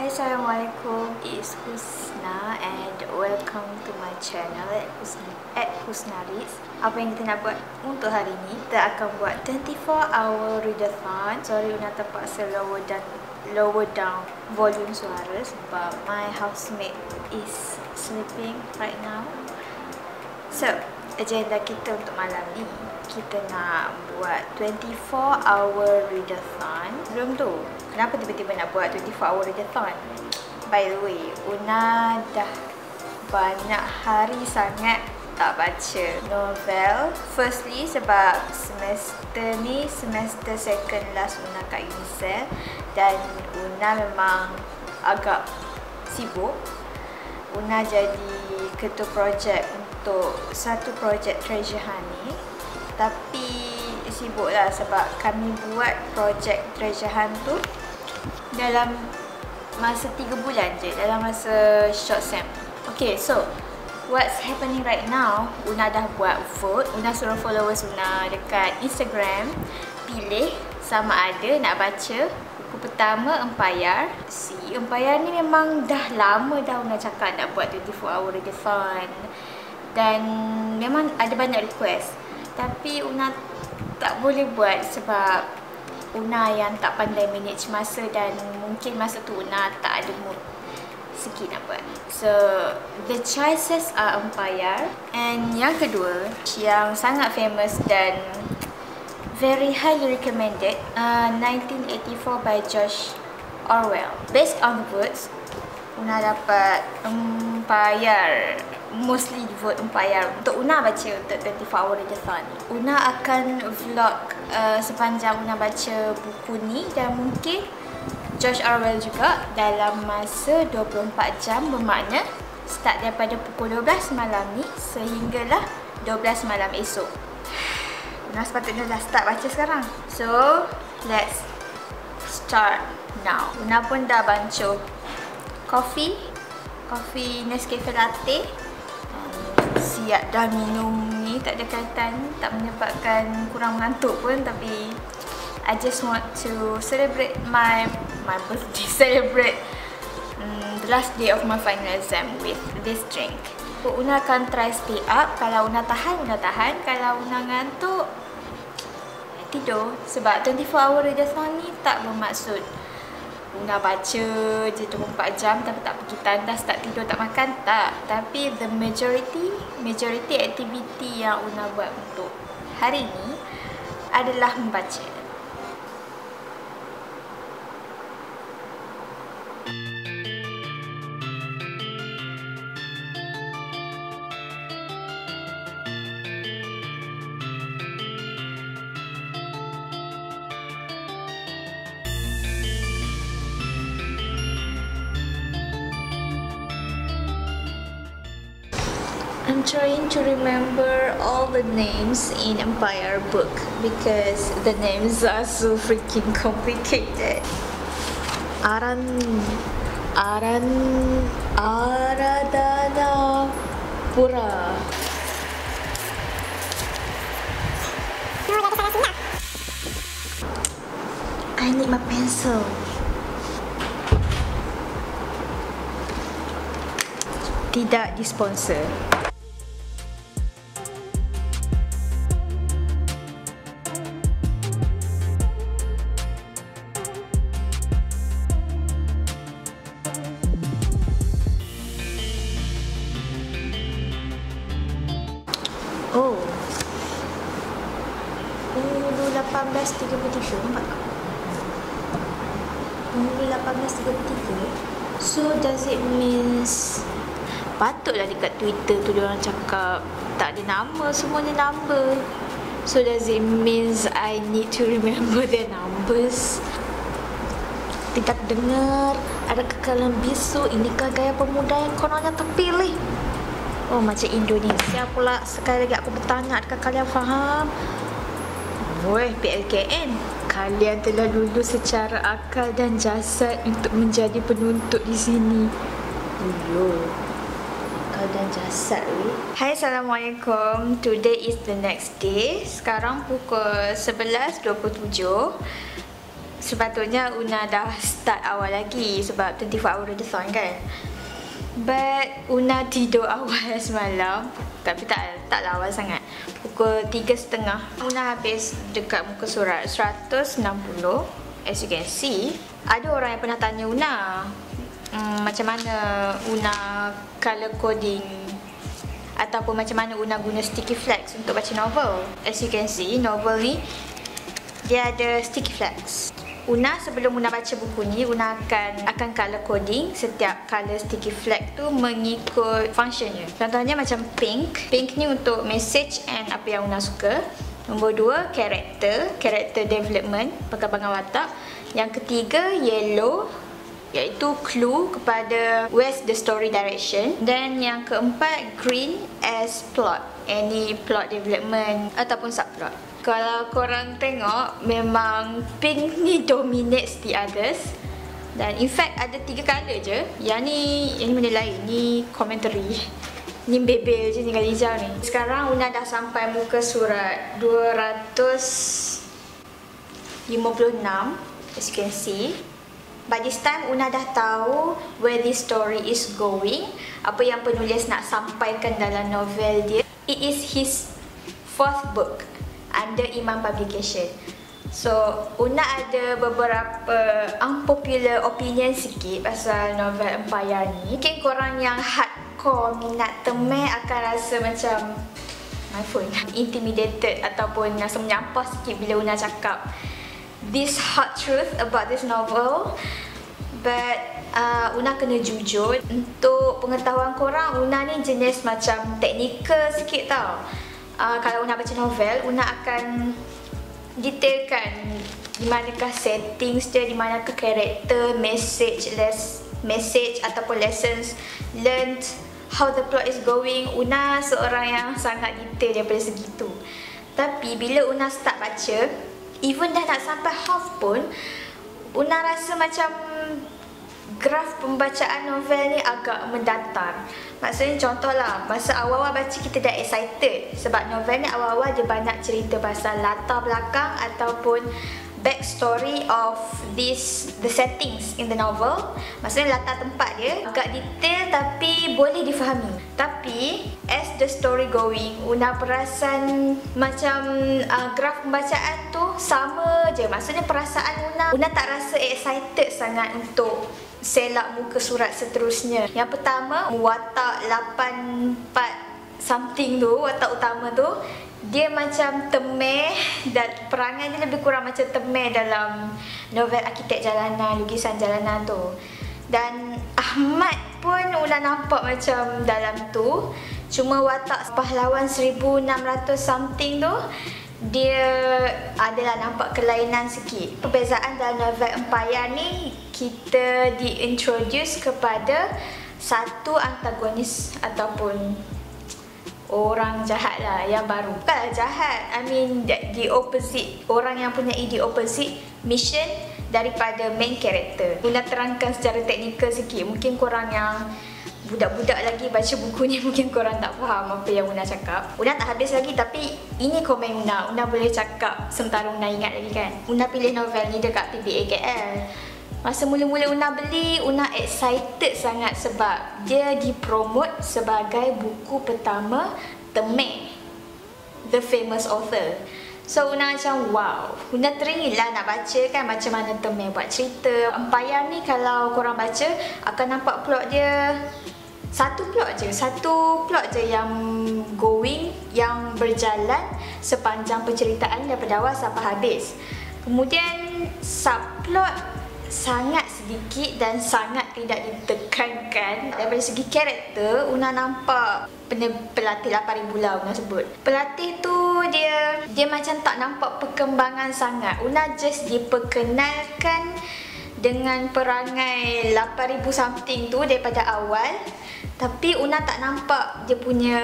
Hai, Assalamualaikum. It's Husna and welcome to my channel at Husnaris. Apa yang kita nak buat untuk hari ni, kita akan buat 24-hour readathon. Sorry, Una terpaksa lower down volume suara sebab my housemate is sleeping right now. So, agenda kita untuk malam ni, kita nak buat 24-hour readathon. Belum tu, kenapa tiba-tiba nak buat 24-hour readathon? By the way, Una dah banyak hari sangat tak baca novel. Firstly, sebab semester ni semester second last Una kat Unicell, dan Una memang agak sibuk. Una jadi ketua projek untuk satu projek Treasure Honey. Tapi sibuklah sebab kami buat projek Treasure Hunt tu dalam masa 3 bulan je, dalam masa short sem. Okay, so what's happening right now, Una dah buat vote. Una suruh followers Una dekat Instagram pilih sama ada nak baca buku pertama Empire. Si Empire ni memang dah lama dah Una cakap nak buat 24-hour readathon, dan memang ada banyak request. Tapi Una tak boleh buat sebab Una yang tak pandai manage masa, dan mungkin masa tu Una tak ada mood sikit nak buat. So, the choices are Empire. And yang kedua, yang sangat famous dan very highly recommended, 1984 by George Orwell. Based on the words, Una dapat Empire. Mostly vote Empire untuk Una baca untuk 24-hour readathon. Una akan vlog sepanjang Una baca buku ni, dan mungkin George Orwell juga dalam masa 24 jam, bermakna start daripada pukul 12 malam ni sehinggalah 12 malam esok. Una sepatutnya dah start baca sekarang. So, let's start now. Una pun dah bancuh kopi Nescafe Latte. Siap dah minum ni, tak ada kaitan, tak menyebabkan kurang mengantuk pun. Tapi I just want to celebrate my birthday, celebrate the last day of my final exam with this drink. Una akan try stay up. Kalau Una tahan, Una tahan. Kalau Una ngantuk, tidur. Sebab 24-hour readathon ni tak bermaksud Una baca je 24 jam tapi tak pergi tandas, tak tidur, tak makan, tak. Tapi the majority activity yang Una buat untuk hari ni adalah membaca. I'm trying to remember all the names in Empire book because the names are so freaking complicated. Aradana Pura. I need my pencil. Tidak disponsor. Oh, 1833, nampak tak? 1833. So does it means, patutlah dekat Twitter tu diorang cakap tak ada nama, semuanya number. So does it means I need to remember their numbers? Tidak dengar, ada kekalahan bisu, inikah gaya pemuda yang kononnya terpilih? Oh, macam Indonesia pula. Sekali lagi aku bertanya, adakah kalian faham? Weh, PLKN, kalian telah lulus secara akal dan jasad untuk menjadi penuntut di sini. Akal dan jasad, weh. Hai, Assalamualaikum. Today is the next day. Sekarang pukul 11.27. sepatutnya Una dah start awal lagi sebab 24 hour readathon kan. But Una tidur awal semalam, tapi tak awal sangat. Pukul 3.30 Una habis dekat muka surat 160. As you can see, ada orang yang pernah tanya Una macam mana Una color coding ataupun macam mana Una guna sticky flex untuk baca novel. As you can see, novel ni dia ada sticky flex. Una sebelum Una baca buku ni, Una akan color coding setiap color sticky flex tu mengikut functionnya. Contohnya macam pink. Pink ni untuk message and apa yang Una suka. Nombor 2, character development, perkembangan watak. Yang ketiga, yellow, iaitu clue kepada where's the story direction. Dan yang keempat, green as plot, any plot development ataupun subplot. Kalau korang tengok, memang pink ni dominates the others. Dan in fact ada 3 colour je. Yang ni benda lain, ni commentary. Ni bebel je tinggal hijau ni. Sekarang Una dah sampai muka surat 256, as you can see. By this time Una dah tahu where this story is going, apa yang penulis nak sampaikan dalam novel dia. It is his 4th book under Imam Publication. So Una ada beberapa unpopular opinion sikit pasal novel Empire ni. Mungkin korang yang hardcore minat temeh akan rasa macam my phone intimidated ataupun rasa menyampah sikit bila Una cakap this hard truth about this novel. But Una kena jujur, untuk pengetahuan korang, Una ni jenis macam teknikal sikit tau. Kalau Una baca novel, Una akan detailkan di manakah settings dia, di manakah karakter, message ataupun lessons learned, how the plot is going. Una seorang yang sangat detail daripada segitu. Tapi bila Una start baca, even dah nak sampai half pun, Una rasa macam graf pembacaan novel ni agak mendatar. Maksudnya contohlah, masa awal-awal baca kita dah excited sebab novel ni awal-awal dia banyak cerita pasal latar belakang ataupun backstory of the settings in the novel. Maksudnya latar tempat dia agak detail tapi boleh difahami. Tapi as the story going, Una perasan macam graf pembacaan tu sama je. Maksudnya perasaan Una tak rasa excited sangat untuk selak muka surat seterusnya. Yang pertama, watak 84 something tu, watak utama tu, dia macam temeh dan perangai dia lebih kurang macam temeh dalam novel Arkitek Jalanan, Lukisan Jalanan tu. Dan Ahmad pun Una nampak macam dalam tu. Cuma watak pahlawan 1600 something tu, dia adalah nampak kelainan sikit. Perbezaan dalam novel Empire ni, kita diintroduce kepada satu antagonis ataupun orang jahat lah yang baru. Bukanlah jahat, I mean the opposite, orang yang punya the opposite mission daripada main character. Una terangkan secara teknikal sikit. Mungkin korang yang budak-budak lagi baca buku ni, mungkin korang tak faham apa yang Una cakap. Una tak habis lagi, tapi ini komen Una. Una boleh cakap sementara Una ingat lagi kan. Una pilih novel ni dekat PBA KL. Masa mula-mula Una beli, Una excited sangat sebab dia dipromote sebagai buku pertama Temeh, the famous author. So Una macam wow, Una teringin lah nak baca kan macam mana Temeh buat cerita. Empire ni kalau korang baca akan nampak plot dia satu plot je yang going, yang berjalan sepanjang penceritaan daripada awal sampai habis. Kemudian subplot sangat sedikit dan sangat tidak ditekankan. Daripada segi karakter, Una nampak pelatih 8,000 lah Una sebut. Pelatih tu dia macam tak nampak perkembangan sangat. Una just diperkenalkan dengan perangai 8,000 something tu daripada awal. Tapi Una tak nampak dia punya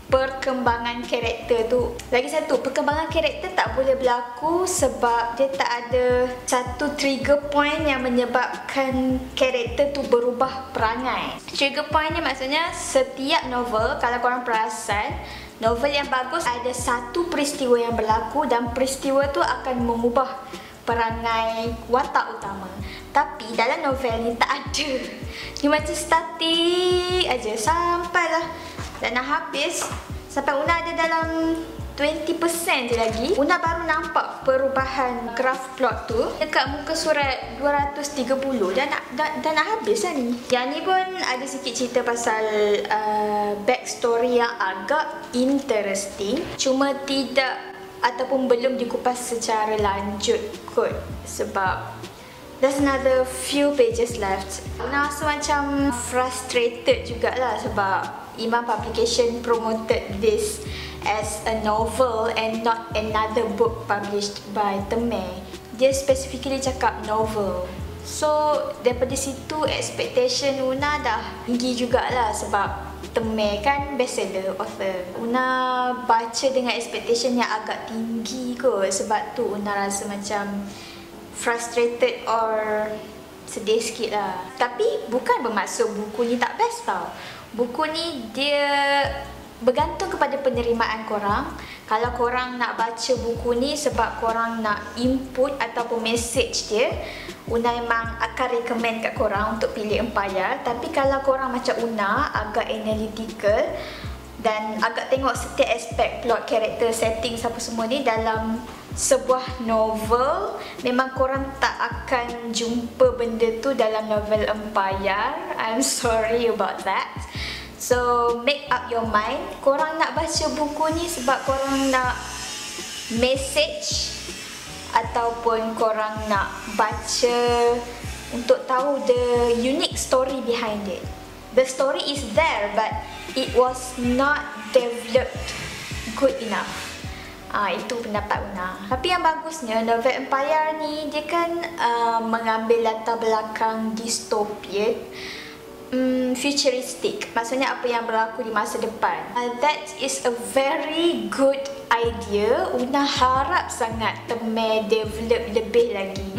perkembangan karakter tu. Lagi satu, perkembangan karakter tak boleh berlaku sebab dia tak ada satu trigger point yang menyebabkan karakter tu berubah perangai. Trigger point ni maksudnya setiap novel, kalau korang perasan, novel yang bagus ada satu peristiwa yang berlaku dan peristiwa tu akan mengubah perangai watak utama. Tapi dalam novel ni tak ada. Dia macam statik aja sampailah dah nak habis. Sampai Una ada dalam 20% je lagi. Una baru nampak perubahan graf plot tu dekat muka surat 230. Dah nak habis lah ni. Yang ni pun ada sikit cerita pasal backstory yang agak interesting. Cuma tidak ataupun belum dikupas secara lanjut kot. Sebab there's another few pages left. Una rasa macam frustrated jugalah sebab Imam Publication promoted this as a novel and not another book published by Temeh. Dia specifically cakap novel. So daripada situ expectation Una dah tinggi jugalah sebab Temeh kan bestseller author. Una baca dengan expectation yang agak tinggi kot. Sebab tu Una rasa macam frustrated or sedih sikit lah. Tapi bukan bermaksud buku ni tak best tau. Buku ni dia bergantung kepada penerimaan korang. Kalau korang nak baca buku ni sebab korang nak input ataupun message dia, Una memang akan recommend kat korang untuk pilih Empire. Tapi kalau korang macam Una agak analytical dan agak tengok setiap aspek plot, karakter, setting apa semua ni dalam sebuah novel, memang korang tak akan jumpa benda tu dalam novel Empire. I'm sorry about that. So make up your mind. Korang nak baca buku ni sebab korang nak message ataupun korang nak baca untuk tahu the unique story behind it. The story is there but it was not developed good enough. Itu pendapat Una. Tapi yang bagusnya novel Empire ni dia kan mengambil latar belakang dystopian, futuristic. Maksudnya apa yang berlaku di masa depan. That is a very good idea. Una harap sangat Temeh develop lebih lagi.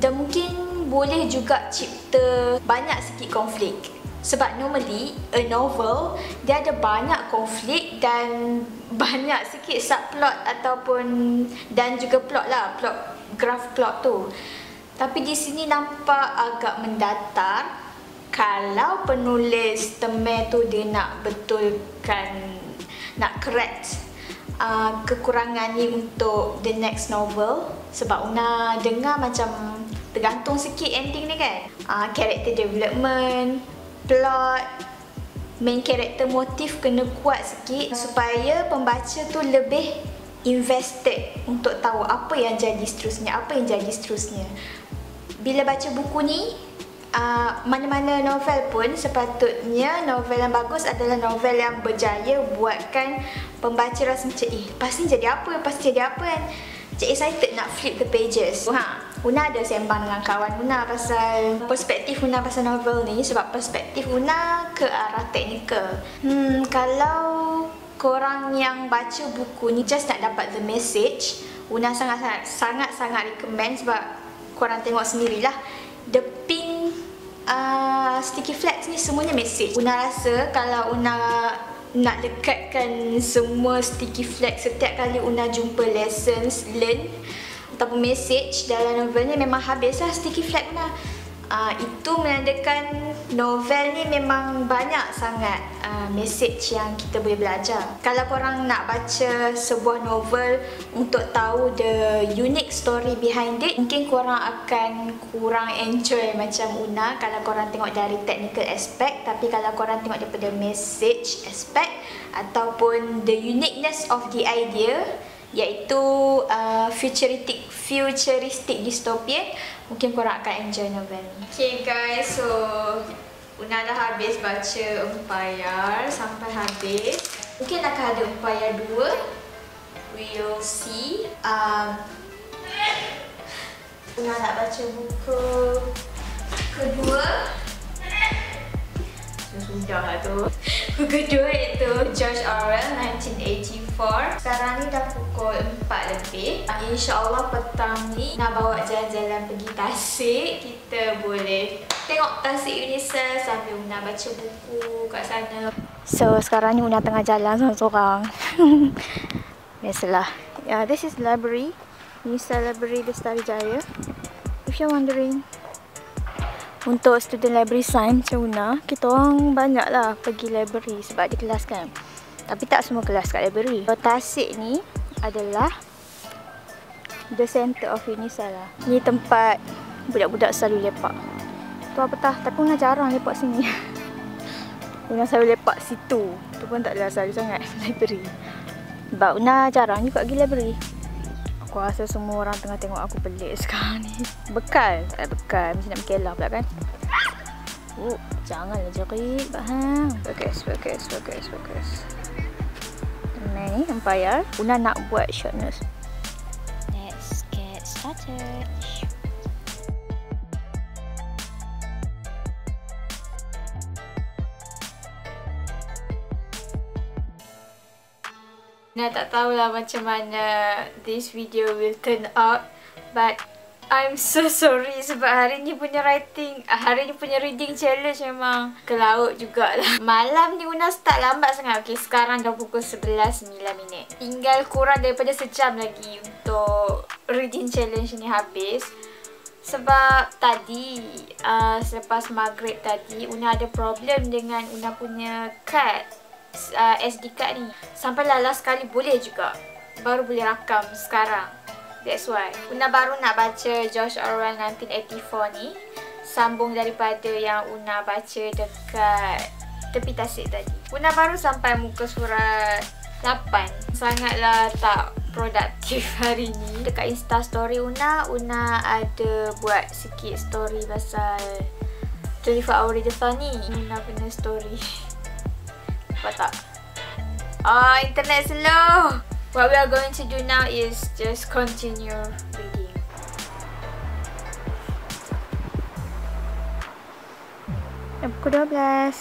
Dan mungkin boleh juga cipta banyak sikit konflik. Sebab normally a novel dia ada banyak konflik dan banyak sikit subplot ataupun dan juga plot lah, graph plot tu. Tapi di sini nampak agak mendatar. Kalau penulis Temeh tu dia nak betulkan, nak correct kekurangan ni untuk the next novel. Sebab Una dengar macam tergantung sikit ending ni kan. Character development, plot, main character motif kena kuat sikit supaya pembaca tu lebih invested untuk tahu apa yang jadi seterusnya, Bila baca buku ni, mana-mana novel pun sepatutnya novel yang bagus adalah novel yang berjaya buatkan pembaca rasa macam lepas ni jadi apa, kan. Macam excited nak flip the pages. Una ada sembang dengan kawan Una pasal perspektif Una pasal novel ni. Sebab perspektif Una ke arah teknikal. Kalau korang yang baca buku ni just nak dapat the message, Una sangat-sangat recommend. Sebab korang tengok sendirilah, the pink sticky flags ni semuanya message. Una rasa kalau Una nak lekatkan semua sticky flag setiap kali Una jumpa lessons learn ataupun message dalam novel ni, memang habislah sticky flag Una. Itu menandakan novel ni memang banyak sangat message yang kita boleh belajar. Kalau korang nak baca sebuah novel untuk tahu the unique story behind it, mungkin korang akan kurang enjoy macam Una kalau korang tengok dari technical aspect. Tapi kalau korang tengok daripada message aspect ataupun the uniqueness of the idea, iaitu futuristic dystopian, mungkin korang akan enjoy novel ni. Okay guys, so Una dah habis baca Empire sampai habis. Mungkin akan ada Empire 2. We'll see. Una nak baca buku kedua. Sudah lah tu. Buku kedua iaitu George Orwell 1984. Sekarang ni dah pukul 4 lebih. InsyaAllah petang ni nak bawa jalan-jalan pergi Tasik. Kita boleh tengok Tasik Unicef sambil Una baca buku kat sana. So sekarang ni Una tengah jalan seorang-seorang. Biasalah. This is library. Nisa Library Lestari Jaya. If you're wondering. Untuk student library science macam Una, kita orang banyak lah pergi library sebab ada kelas kan. Tapi tak semua kelas kat library. Tasik ni adalah the center of Unisa lah. Ni tempat budak-budak selalu lepak. Tu apa tah, tapi Una jarang lepak sini. Una selalu lepak situ. Tu pun tak adalah selalu sangat library. Sebab Una jarang juga pergi library. Aku rasa semua orang tengah tengok aku pelik sekarang ni. Bekal. Tak ada bekal. Mesti nak berkelah pula kan. Janganlah jerit. Faham? Fokus. Ni empire. Una nak buat short nose. Let's get started. Nah, tak tahulah macam mana this video will turn out, but I'm so sorry sebab hari ni punya reading challenge memang ke laut jugalah. Malam ni Una start lambat sangat. Okay, sekarang dah pukul 11.09. Tinggal kurang daripada sejam lagi untuk reading challenge ni habis. Sebab tadi, selepas maghrib tadi, Una ada problem dengan Una punya kad. SD card ni sampailah last kali boleh juga, baru boleh rakam sekarang. That's why Una baru nak baca George Orwell 1984 ni, sambung daripada yang Una baca dekat tepi tasik tadi. Una baru sampai muka surat 8. Sangatlah tak produktif hari ni. Dekat Insta story Una ada buat sikit story pasal 24 hour readathon ni. Una punya story. Apa tak? Internet slow. What we are going to do now is just continue reading. Pukul 12.